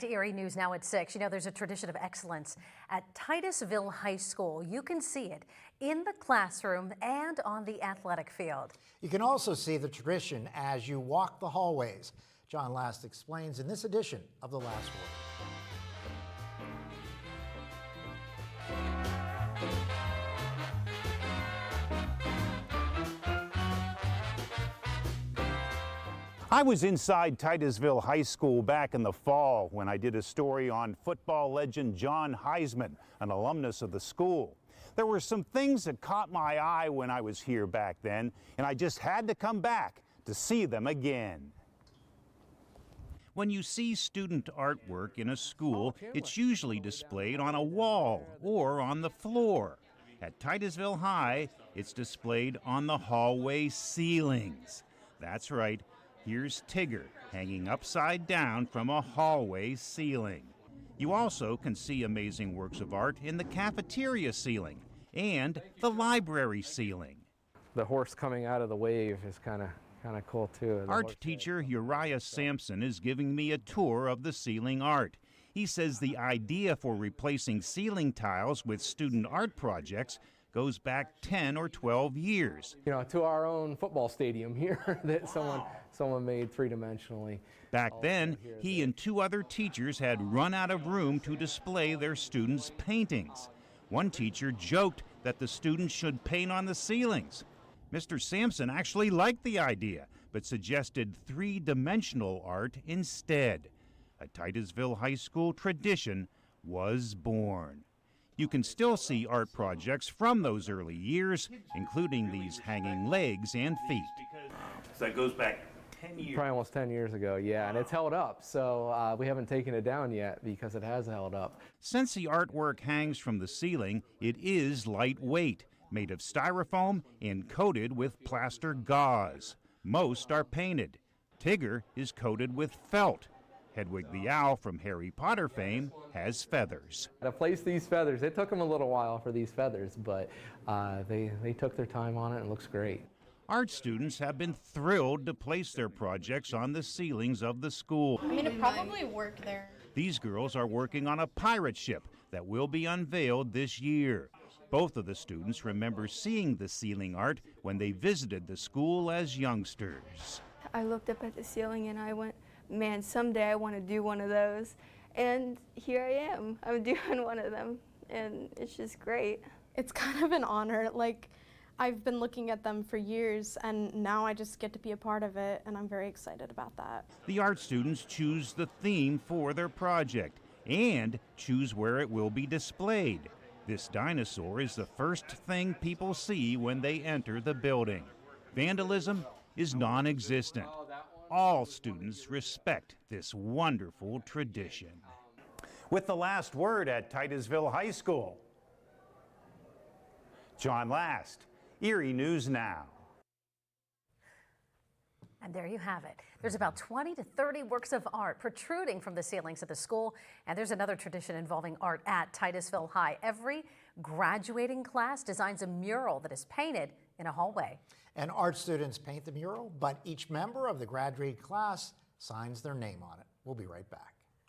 To Erie News now at 6. You know, there's a tradition of excellence at Titusville High School. You can see it in the classroom and on the athletic field. You can also see the tradition as you walk the hallways. John Last explains in this edition of The Last Word. I was inside Titusville High School back in the fall when I did a story on football legend John Heisman, an alumnus of the school. There were some things that caught my eye when I was here back then, and I just had to come back to see them again. When you see student artwork in a school, it's usually displayed on a wall or on the floor. At Titusville High, it's displayed on the hallway ceilings. That's right. Here's Tigger hanging upside down from a hallway ceiling. You also can see amazing works of art in the cafeteria ceiling and the library ceiling. The horse coming out of the wave is kind of cool too. Art teacher Uriah Sampson is giving me a tour of the ceiling art. He says the idea for replacing ceiling tiles with student art projects goes back 10 or 12 years. You know, to our own football stadium here that someone made three-dimensionally. Back then, he and two other teachers had run out of room to display their students' paintings. One teacher joked that the students should paint on the ceilings. Mr. Sampson actually liked the idea, but suggested three-dimensional art instead. A Titusville High School tradition was born. You can still see art projects from those early years, including these hanging legs and feet. So that goes back 10 years. Probably almost 10 years ago, yeah, and it's held up, so we haven't taken it down yet because it has held up. Since the artwork hangs from the ceiling, it is lightweight, made of styrofoam and coated with plaster gauze. Most are painted. Tigger is coated with felt. Hedwig the Owl from Harry Potter fame has feathers. To place these feathers, it took them a little while for these feathers, but they took their time on it and it looks great. Art students have been thrilled to place their projects on the ceilings of the school. I mean, it probably worked there. These girls are working on a pirate ship that will be unveiled this year. Both of the students remember seeing the ceiling art when they visited the school as youngsters. I looked up at the ceiling and I went, man, someday I want to do one of those. And here I am. I'm doing one of them, and it's just great. It's kind of an honor. Like, I've been looking at them for years, and now I just get to be a part of it, and I'm very excited about that. The art students choose the theme for their project and choose where it will be displayed. This dinosaur is the first thing people see when they enter the building. Vandalism is non-existent. All students respect this wonderful tradition. With the last word at Titusville High School, John Last, Erie News Now. And there you have it. There's about 20 to 30 works of art protruding from the ceilings of the school. And there's another tradition involving art at Titusville High. Every graduating class designs a mural that is painted in a hallway. And art students paint the mural, but each member of the graduating class signs their name on it. We'll be right back.